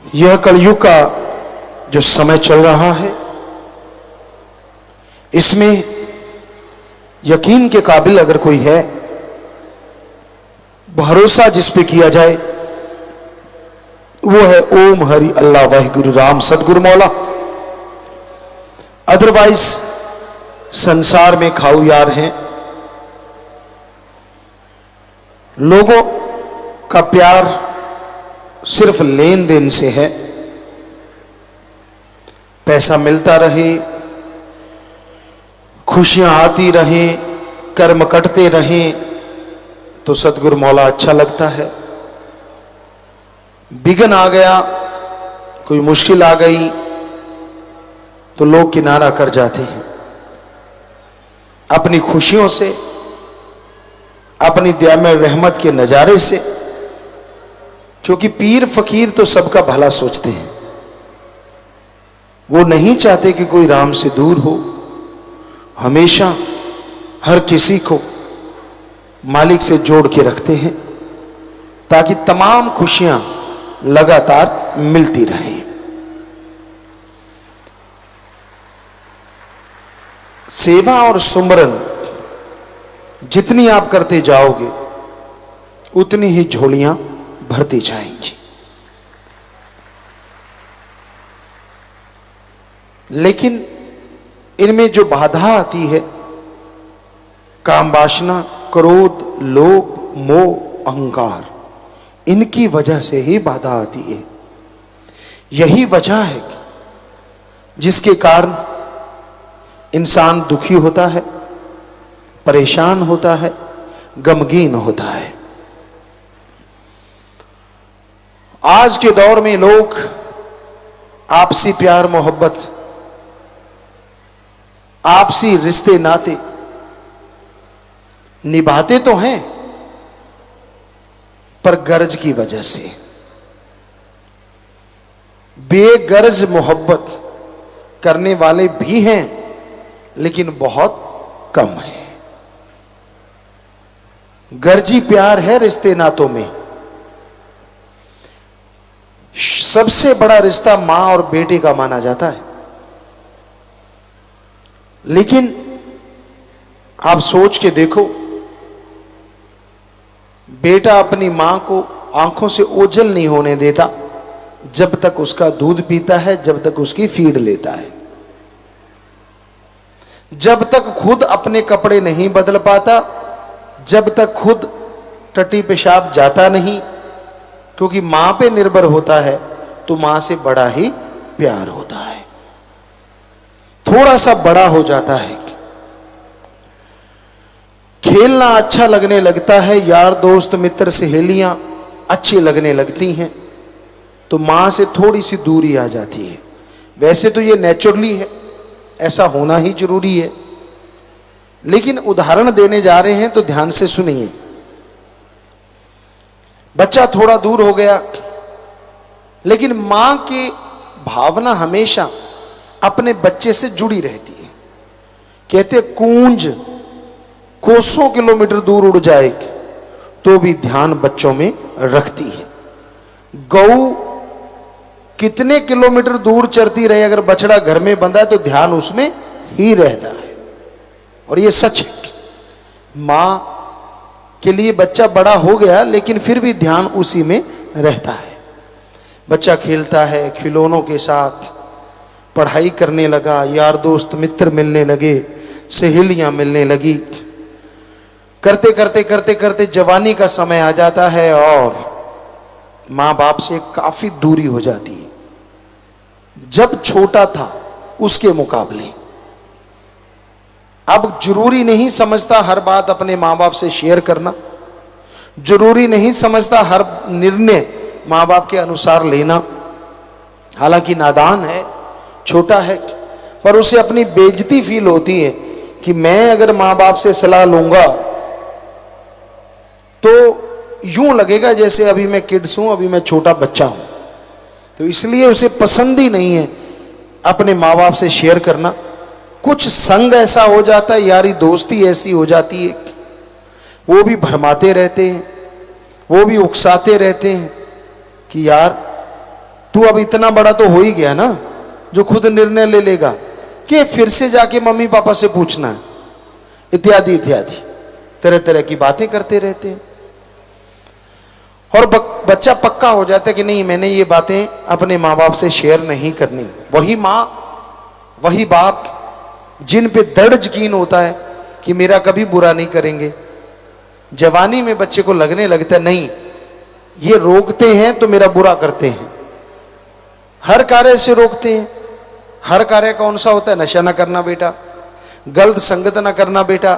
यह कलयुग का जो समय चल रहा है, इसमें यकीन के काबिल अगर कोई है, भरोसा जिस पे किया जाए वो है ओम हरि अल्लाह वाहिगुरु राम सतगुरु मौला। अदरवाइज संसार में खाऊ यार हैं। लोगों का प्यार सिर्फ लेन देन से है। पैसा मिलता रहे, खुशियां आती रहें, कर्म कटते रहें तो सतगुरु मौला अच्छा लगता है। बिघन आ गया, कोई मुश्किल आ गई तो लोग किनारा कर जाते हैं। अपनी खुशियों से, अपनी दयामय रहमत के नजारे से, क्योंकि पीर फकीर तो सबका भला सोचते हैं। वो नहीं चाहते कि कोई राम से दूर हो। हमेशा हर किसी को मालिक से जोड़ के रखते हैं ताकि तमाम खुशियां लगातार मिलती रहें। सेवा और सुमरन जितनी आप करते जाओगे उतनी ही झोलियां भरती जाएंगी। लेकिन इनमें जो बाधा आती है, काम वासना, क्रोध, लोभ, मोह, अहंकार, इनकी वजह से ही बाधा आती है। यही वजह है जिसके कारण इंसान दुखी होता है, परेशान होता है, गमगीन होता है। आज के दौर में लोग आपसी प्यार मोहब्बत, आपसी रिश्ते नाते निभाते तो हैं, पर गर्ज की वजह से बेगर्ज मोहब्बत करने वाले भी हैं, लेकिन बहुत कम है। गर्जी प्यार है रिश्ते नातों में। सबसे बड़ा रिश्ता मां और बेटे का माना जाता है। लेकिन आप सोच के देखो, बेटा अपनी मां को आंखों से ओझल नहीं होने देता जब तक उसका दूध पीता है, जब तक उसकी फीड लेता है। जब तक खुद अपने कपड़े नहीं बदल पाता, जब तक खुद टट्टी पेशाब जाता नहीं, क्योंकि मां पे निर्भर होता है तो मां से बड़ा ही प्यार होता है। थोड़ा सा बड़ा हो जाता है, खेलना अच्छा लगने लगता है, यार दोस्त मित्र सहेलियां अच्छी लगने लगती हैं, तो मां से थोड़ी सी दूरी आ जाती है। वैसे तो ये नेचुरली है, ऐसा होना ही जरूरी है, लेकिन उदाहरण देने जा रहे हैं तो ध्यान से सुनिए। बच्चा थोड़ा दूर हो गया, लेकिन मां की भावना हमेशा अपने बच्चे से जुड़ी रहती है। कहते कूंज कोसों किलोमीटर दूर उड़ जाए तो भी ध्यान बच्चों में रखती है। गऊ कितने किलोमीटर दूर चरती रहे, अगर बछड़ा घर में बंधा है तो ध्यान उसमें ही रहता है। और ये सच है। मां के लिए बच्चा बड़ा हो गया, लेकिन फिर भी ध्यान उसी में रहता है। बच्चा खेलता है खिलौनों के साथ, पढ़ाई करने लगा, यार दोस्त मित्र मिलने लगे, सहेलियां मिलने लगी। करते करते करते करते जवानी का समय आ जाता है और मां बाप से काफी दूरी हो जाती है। जब छोटा था उसके मुकाबले अब जरूरी नहीं समझता हर बात अपने मां बाप से शेयर करना, जरूरी नहीं समझता हर निर्णय मां बाप के अनुसार लेना। हालांकि नादान है, छोटा है, पर उसे अपनी बेइज्जती फील होती है कि मैं अगर मां बाप से सलाह लूंगा तो यूं लगेगा जैसे अभी मैं किड्स हूं, अभी मैं छोटा बच्चा हूं। तो इसलिए उसे पसंद ही नहीं है अपने मां बाप से शेयर करना। कुछ संग ऐसा हो जाता है, यारी दोस्ती ऐसी हो जाती है, वो भी भरमाते रहते हैं, वो भी उकसाते रहते हैं कि यार तू अब इतना बड़ा तो हो ही गया ना जो खुद निर्णय ले लेगा कि फिर से जाके मम्मी पापा से पूछना है, इत्यादि इत्यादि तरह तरह की बातें करते रहते हैं। और बच्चा पक्का हो जाता है कि नहीं, मैंने ये बातें अपने माँ बाप से शेयर नहीं करनी। वही माँ वही बाप जिन पे दृढ़ यकीन होता है कि मेरा कभी बुरा नहीं करेंगे, जवानी में बच्चे को लगने लगता है नहीं ये रोकते हैं तो मेरा बुरा करते हैं, हर कार्य से रोकते हैं। हर कार्य कौन सा होता है? नशा ना करना बेटा, गलत संगत ना करना बेटा,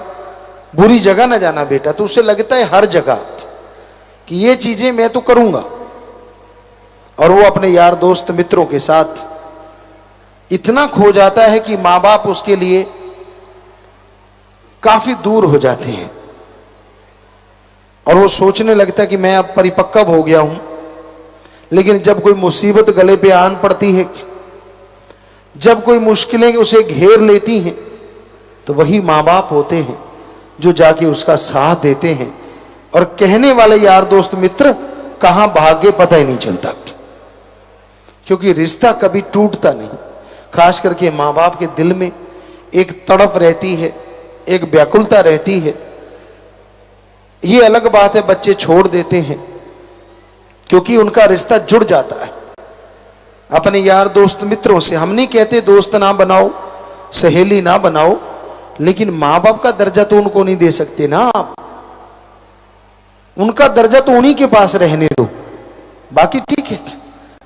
बुरी जगह ना जाना बेटा। तो उसे लगता है हर जगह कि ये चीजें मैं तो करूंगा, और वो अपने यार दोस्त मित्रों के साथ इतना खो जाता है कि माँ बाप उसके लिए काफी दूर हो जाते हैं। और वो सोचने लगता है कि मैं अब परिपक्व हो गया हूं, लेकिन जब कोई मुसीबत गले पे आन पड़ती है, जब कोई मुश्किलें उसे घेर लेती हैं, तो वही माँ बाप होते हैं जो जाके उसका साथ देते हैं। और कहने वाले यार दोस्त मित्र कहां भाग गए पता ही नहीं चलता, क्योंकि रिश्ता कभी टूटता नहीं। खास करके माँ बाप के दिल में एक तड़प रहती है, एक व्याकुलता रहती है। ये अलग बात है बच्चे छोड़ देते हैं क्योंकि उनका रिश्ता जुड़ जाता है अपने यार दोस्त मित्रों से। हम नहीं कहते दोस्त ना बनाओ, सहेली ना बनाओ, लेकिन माँ बाप का दर्जा तो उनको नहीं दे सकते ना आप। उनका दर्जा तो उन्हीं के पास रहने दो, बाकी ठीक है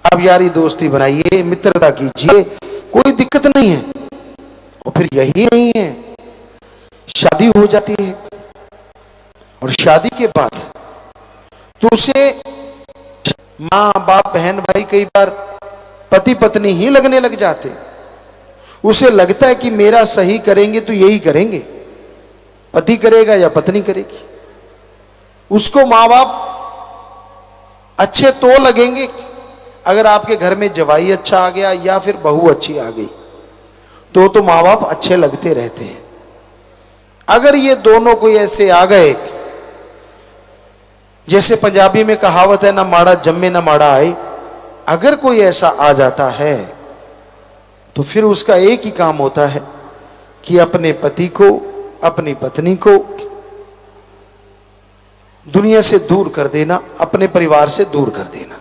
अब यारी दोस्ती बनाइए, मित्रता कीजिए, कोई दिक्कत नहीं है। और फिर यही नहीं है, शादी हो जाती है और शादी के बाद तो उसे माँ बाप बहन भाई कई बार पति पत्नी ही लगने लग जाते। उसे लगता है कि मेरा सही करेंगे तो यही करेंगे, पति करेगा या पत्नी करेगी। उसको माँ बाप अच्छे तो लगेंगे अगर आपके घर में जवाई अच्छा आ गया या फिर बहू अच्छी आ गई, तो माँ बाप अच्छे लगते रहते हैं। अगर ये दोनों कोई ऐसे आ गए, जैसे पंजाबी में कहावत है ना माड़ा जम्मे ना माड़ा आए, अगर कोई ऐसा आ जाता है तो फिर उसका एक ही काम होता है कि अपने पति को, अपनी पत्नी को दुनिया से दूर कर देना, अपने परिवार से दूर कर देना।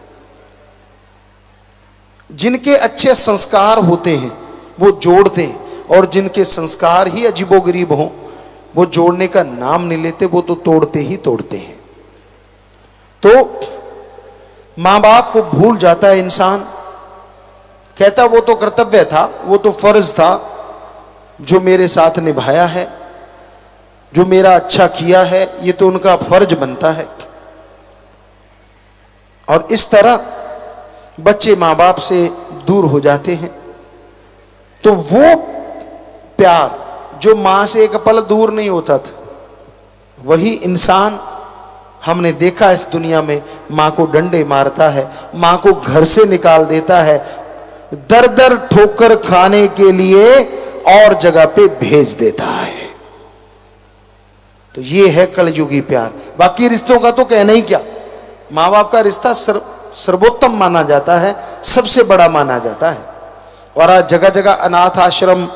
जिनके अच्छे संस्कार होते हैं वो जोड़ते हैं, और जिनके संस्कार ही अजीबोगरीब हों वो जोड़ने का नाम नहीं लेते, वो तो तोड़ते ही तोड़ते हैं। तो माँ बाप को भूल जाता है इंसान, कहता वो तो कर्तव्य था, वो तो फर्ज था जो मेरे साथ निभाया है, जो मेरा अच्छा किया है, ये तो उनका फर्ज बनता है। और इस तरह बच्चे माँ बाप से दूर हो जाते हैं। तो वो प्यार जो माँ से एक पल दूर नहीं होता था, वही इंसान हमने देखा इस दुनिया में माँ को डंडे मारता है, माँ को घर से निकाल देता है, दर दर ठोकर खाने के लिए और जगह पे भेज देता है। तो ये है कलयुगी प्यार। बाकी रिश्तों का तो कहना ही क्या, माँ बाप का रिश्ता सर्वोत्तम माना जाता है, सबसे बड़ा माना जाता है। और आज जगह जगह अनाथ आश्रम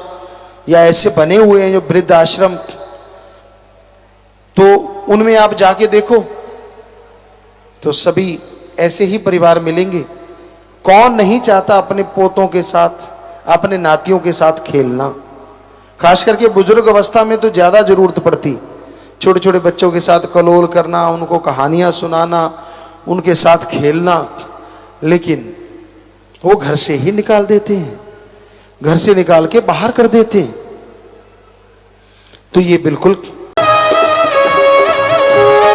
या ऐसे बने हुए हैं जो वृद्ध आश्रम, तो उनमें आप जाके देखो तो सभी ऐसे ही परिवार मिलेंगे। कौन नहीं चाहता अपने पोतों के साथ, अपने नातियों के साथ खेलना। खास करके बुजुर्ग अवस्था में तो ज्यादा जरूरत पड़ती, छोटे छोटे बच्चों के साथ कलोल करना, उनको कहानियां सुनाना, उनके साथ खेलना। लेकिन वो घर से ही निकाल देते हैं, घर से निकाल के बाहर कर देते हैं। तो ये बिल्कुल